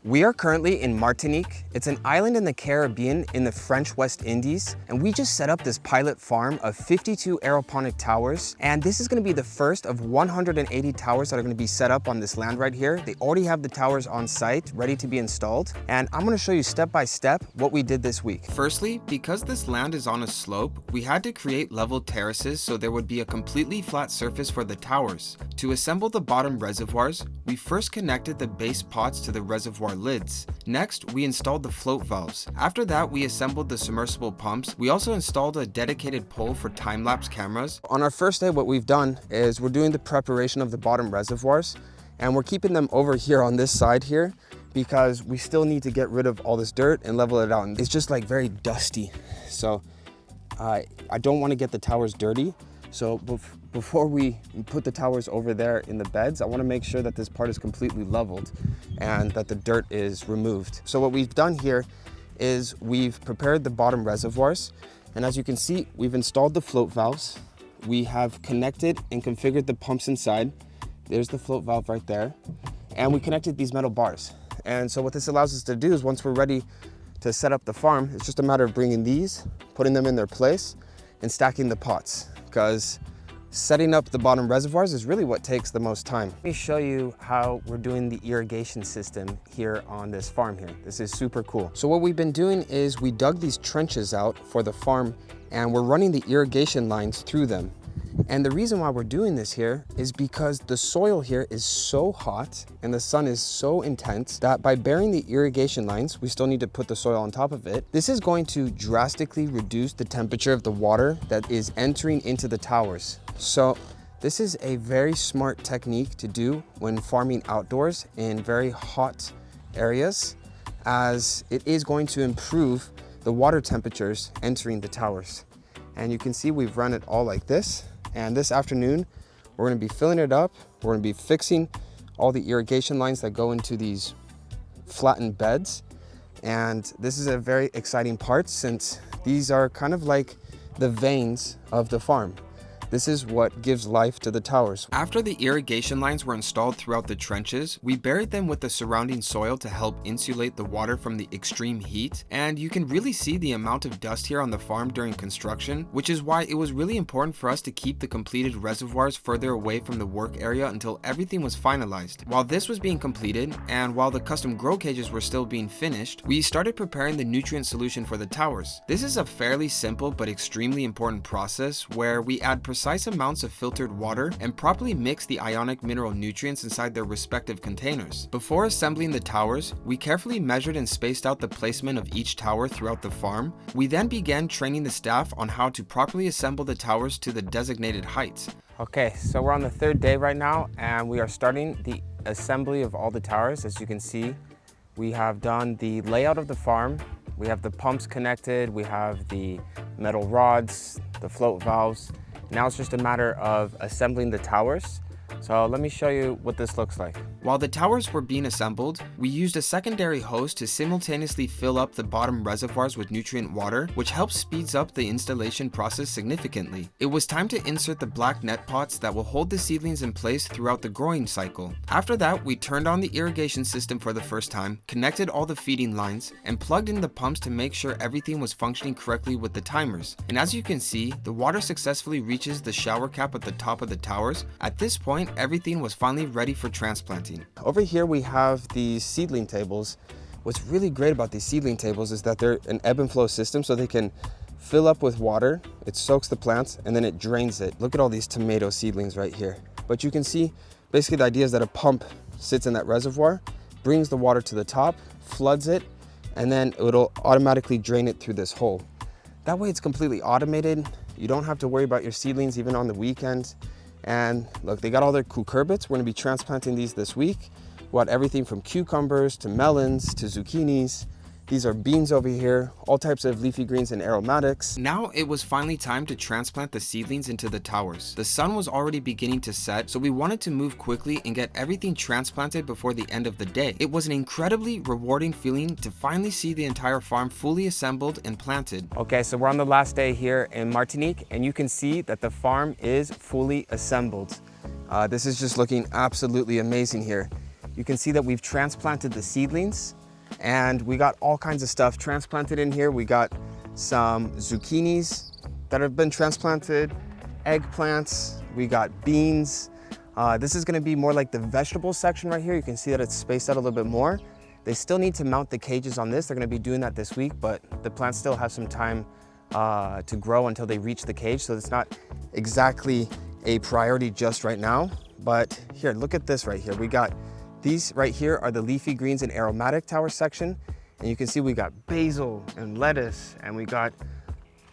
We are currently in Martinique. It's an island in the Caribbean in the French West Indies. And we just set up this pilot farm of 52 aeroponic towers. And this is gonna be the first of 180 towers that are gonna be set up on this land right here. They already have the towers on site, ready to be installed. And I'm gonna show you step by step what we did this week. Firstly, because this land is on a slope, we had to create level terraces so there would be a completely flat surface for the towers. To assemble the bottom reservoirs, we first connected the base pots to the reservoir lids. Next, we installed the float valves. After that, we assembled the submersible pumps. We also installed a dedicated pole for time-lapse cameras. On our first day, what we've done is we're doing the preparation of the bottom reservoirs, and we're keeping them over here on this side here because we still need to get rid of all this dirt and level it out. And it's just like very dusty. So I don't want to get the towers dirty. So before we put the towers over there in the beds, I want to make sure that this part is completely leveled and that the dirt is removed. So what we've done here is we've prepared the bottom reservoirs. And as you can see, we've installed the float valves. We have connected and configured the pumps inside. There's the float valve right there. And we connected these metal bars. And so what this allows us to do is once we're ready to set up the farm, it's just a matter of bringing these, putting them in their place and stacking the pots. Because setting up the bottom reservoirs is really what takes the most time. Let me show you how we're doing the irrigation system here on this farm here. This is super cool. So what we've been doing is we dug these trenches out for the farm and we're running the irrigation lines through them. And the reason why we're doing this here is because the soil here is so hot and the sun is so intense that by burying the irrigation lines, we still need to put the soil on top of it. This is going to drastically reduce the temperature of the water that is entering into the towers. So this is a very smart technique to do when farming outdoors in very hot areas, as it is going to improve the water temperatures entering the towers. And you can see we've run it all like this. And this afternoon, we're gonna be filling it up. We're gonna be fixing all the irrigation lines that go into these flattened beds. And this is a very exciting part since these are kind of like the veins of the farm. This is what gives life to the towers. After the irrigation lines were installed throughout the trenches, we buried them with the surrounding soil to help insulate the water from the extreme heat. And you can really see the amount of dust here on the farm during construction, which is why it was really important for us to keep the completed reservoirs further away from the work area until everything was finalized. While this was being completed, and while the custom grow cages were still being finished, we started preparing the nutrient solution for the towers. This is a fairly simple but extremely important process where we add precise amounts of filtered water and properly mix the ionic mineral nutrients inside their respective containers. Before assembling the towers, we carefully measured and spaced out the placement of each tower throughout the farm. We then began training the staff on how to properly assemble the towers to the designated heights. Okay, so we're on the third day right now and we are starting the assembly of all the towers. As you can see, we have done the layout of the farm. We have the pumps connected, we have the metal rods, the float valves. Now it's just a matter of assembling the towers. So let me show you what this looks like. While the towers were being assembled, we used a secondary hose to simultaneously fill up the bottom reservoirs with nutrient water, which helps speeds up the installation process significantly. It was time to insert the black net pots that will hold the seedlings in place throughout the growing cycle. After that, we turned on the irrigation system for the first time, connected all the feeding lines, and plugged in the pumps to make sure everything was functioning correctly with the timers. And as you can see, the water successfully reaches the shower cap at the top of the towers. At this point, everything was finally ready for transplanting. Over here we have these seedling tables. What's really great about these seedling tables is that they're an ebb and flow system, so they can fill up with water, it soaks the plants, and then it drains it. Look at all these tomato seedlings right here. But you can see, basically the idea is that a pump sits in that reservoir, brings the water to the top, floods it, and then it'll automatically drain it through this hole. That way it's completely automated. You don't have to worry about your seedlings even on the weekends. And look, they got all their cucurbits. We're gonna be transplanting these this week. We got everything from cucumbers to melons to zucchinis. These are beans over here, all types of leafy greens and aromatics. Now it was finally time to transplant the seedlings into the towers. The sun was already beginning to set, so we wanted to move quickly and get everything transplanted before the end of the day. It was an incredibly rewarding feeling to finally see the entire farm fully assembled and planted. Okay, so we're on the last day here in Martinique, and you can see that the farm is fully assembled. This is just looking absolutely amazing here. You can see that we've transplanted the seedlings, and we got all kinds of stuff transplanted in here. We got some zucchinis that have been transplanted, eggplants, we got beans. This is gonna be more like the vegetable section right here. You can see that it's spaced out a little bit more. They still need to mount the cages on this. They're gonna be doing that this week, but the plants still have some time to grow until they reach the cage. So it's not exactly a priority just right now. But here, look at this right here. We got these right here are the leafy greens and aromatic tower section. And you can see we got basil and lettuce, and we got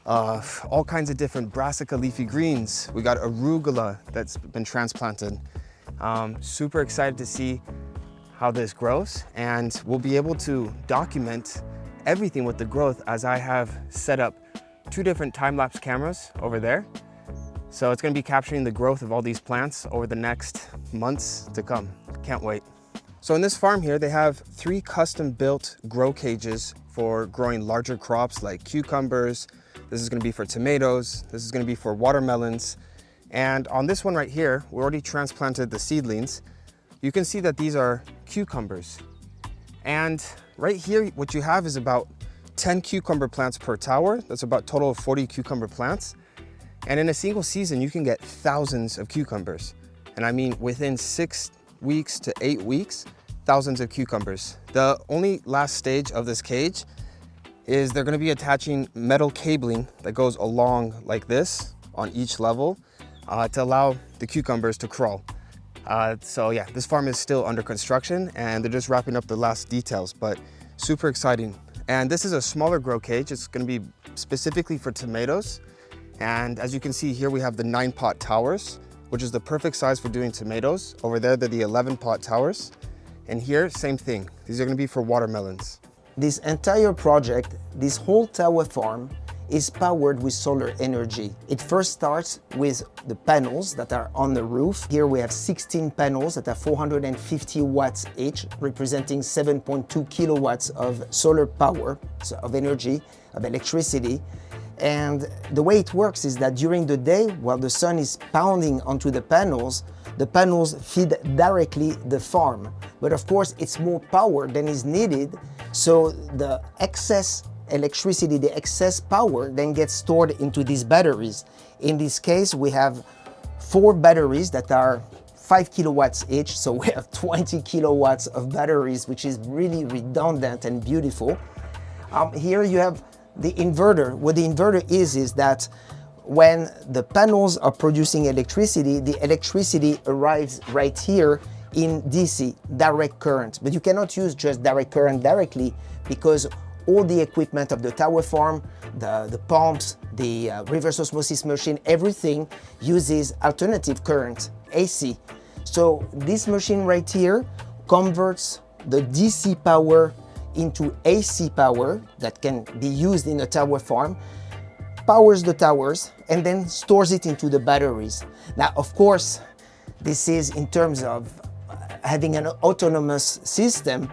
all kinds of different brassica leafy greens. We got arugula that's been transplanted. Super excited to see how this grows, and we'll be able to document everything with the growth as I have set up 2 different time-lapse cameras over there. So it's gonna be capturing the growth of all these plants over the next months to come. Can't wait. So in this farm here, they have 3 custom-built grow cages for growing larger crops like cucumbers. This is gonna be for tomatoes. This is gonna be for watermelons. And on this one right here, we already transplanted the seedlings. You can see that these are cucumbers. And right here, what you have is about 10 cucumber plants per tower. That's about a total of 40 cucumber plants. And in a single season, you can get thousands of cucumbers. And I mean, within 6 weeks to 8 weeks, thousands of cucumbers. The only last stage of this cage is they're gonna be attaching metal cabling that goes along like this on each level to allow the cucumbers to crawl. So yeah, this farm is still under construction and they're just wrapping up the last details, but super exciting. And this is a smaller grow cage. It's gonna be specifically for tomatoes. And as you can see here, we have the 9-pot towers, which is the perfect size for doing tomatoes. Over there, they're the 11-pot towers. And here, same thing. These are gonna be for watermelons. This entire project, this whole tower farm, is powered with solar energy. It first starts with the panels that are on the roof. Here we have 16 panels that are 450 watts each, representing 7.2 kilowatts of solar power, so of energy, of electricity. And the way it works is that during the day, while the sun is pounding onto the panels feed directly the farm. But of course, it's more power than is needed, so the excess electricity, the excess power then gets stored into these batteries. In this case, we have 4 batteries that are 5 kilowatts each, so we have 20 kilowatts of batteries, which is really redundant and beautiful. Here you have the inverter. What the inverter is that when the panels are producing electricity, the electricity arrives right here in DC, direct current. But you cannot use just direct current directly because all the equipment of the tower farm, the pumps, the reverse osmosis machine, everything uses alternative current, AC. So this machine right here converts the DC power into AC power that can be used in a tower farm, powers the towers, and then stores it into the batteries. Now, of course, this is in terms of having an autonomous system,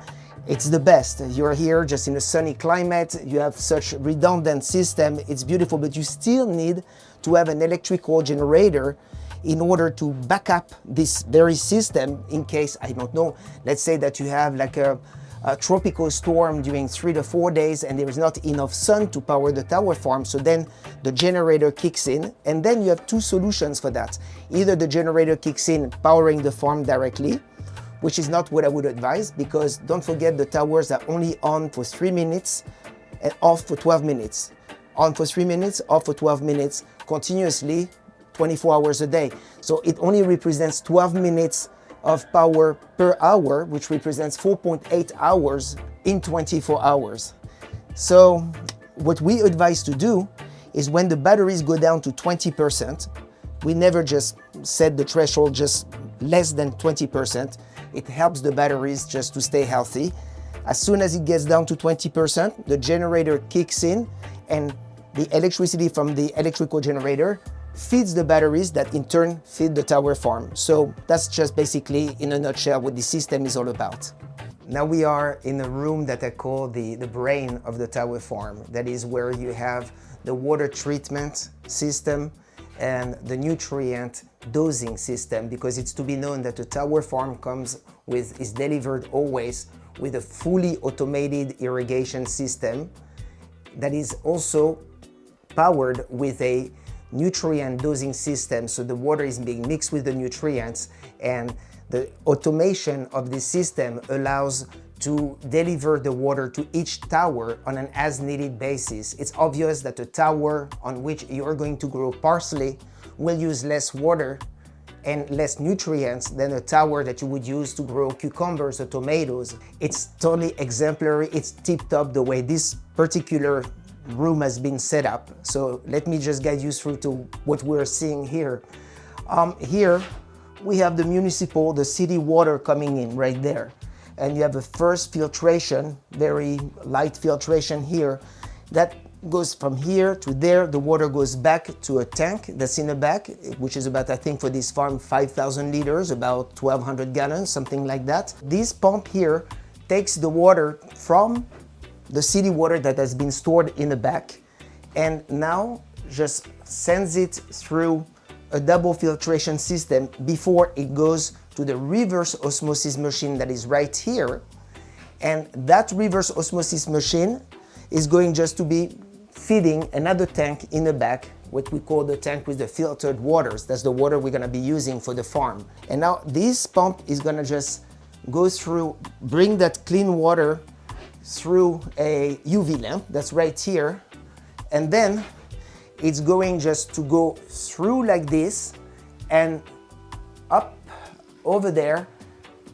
it's the best. You're here just in a sunny climate, you have such redundant system, it's beautiful, but you still need to have an electrical generator in order to back up this very system in case, I don't know, let's say that you have like a tropical storm during 3 to 4 days and there is not enough sun to power the tower farm, so then the generator kicks in, and then you have 2 solutions for that. Either the generator kicks in powering the farm directly, which is not what I would advise, because don't forget the towers are only on for 3 minutes and off for 12 minutes. On for 3 minutes, off for 12 minutes, continuously 24 hours a day. So it only represents 12 minutes of power per hour, which represents 4.8 hours in 24 hours. So what we advise to do is when the batteries go down to 20%, we never just set the threshold just less than 20%. It helps the batteries just to stay healthy. As soon as it gets down to 20%, the generator kicks in and the electricity from the electrical generator feeds the batteries that in turn feed the tower farm. So that's just basically in a nutshell what the system is all about. Now we are in a room that I call the brain of the tower farm. That is where you have the water treatment system and the nutrient dosing system, because it's to be known that the tower farm comes is delivered always with a fully automated irrigation system that is also powered with a nutrient dosing system. So the water is being mixed with the nutrients, and the automation of this system allows to deliver the water to each tower on an as-needed basis. It's obvious that a tower on which you're going to grow parsley will use less water and less nutrients than a tower that you would use to grow cucumbers or tomatoes. It's totally exemplary, it's tip-top the way this particular room has been set up. So let me just guide you through to what we're seeing here. Here we have the city water coming in right there. And you have a first filtration, very light filtration here, that goes from here to there. The water goes back to a tank that's in the back, which is about, I think for this farm, 5,000 liters, about 1,200 gallons, something like that. This pump here takes the water from the city water that has been stored in the back, and now just sends it through a double filtration system before it goes to the reverse osmosis machine that is right here. And that reverse osmosis machine is going just to be feeding another tank in the back, what we call the tank with the filtered waters. That's the water we're gonna be using for the farm. And now this pump is gonna just go through, bring that clean water through a UV lamp that's right here, and then it's going just to go through like this and up over there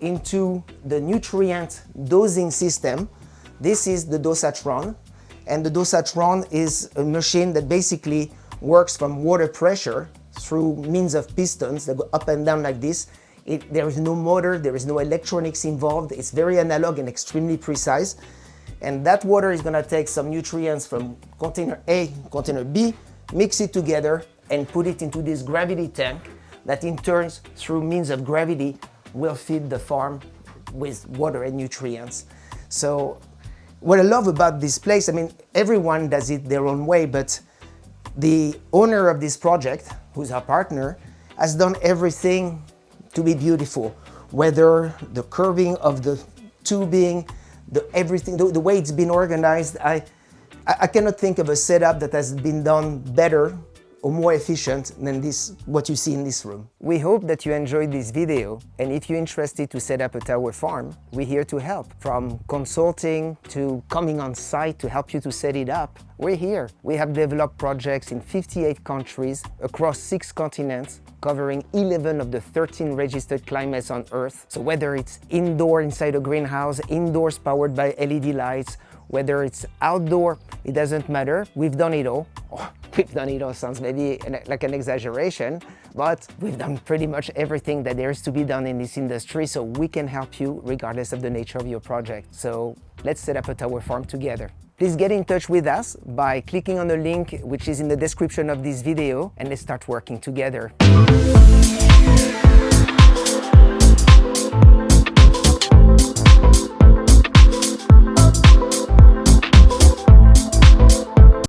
into the nutrient dosing system. This is the dosatron, and the dosatron is a machine that basically works from water pressure through means of pistons that go up and down like this. There is no motor, there is no electronics involved. It's very analog and extremely precise. And that water is gonna take some nutrients from container A, container B, mix it together and put it into this gravity tank that in turn, through means of gravity, will feed the farm with water and nutrients. So what I love about this place, I mean, everyone does it their own way, but the owner of this project, who's our partner, has done everything to be beautiful, whether the curving of the tubing, everything, the way it's been organized. I cannot think of a setup that has been done better or more efficient than this, what you see in this room. We hope that you enjoyed this video, and if you're interested to set up a tower farm, we're here to help. From consulting to coming on site to help you to set it up, we're here. We have developed projects in 58 countries across 6 continents, covering 11 of the 13 registered climates on Earth. So whether it's indoor inside a greenhouse, indoors powered by LED lights, whether it's outdoor, it doesn't matter. We've done it all. Oh, we've done it all sounds maybe like an exaggeration, but we've done pretty much everything that there is to be done in this industry, so we can help you regardless of the nature of your project. So let's set up a tower farm together. Please get in touch with us by clicking on the link which is in the description of this video, and let's start working together.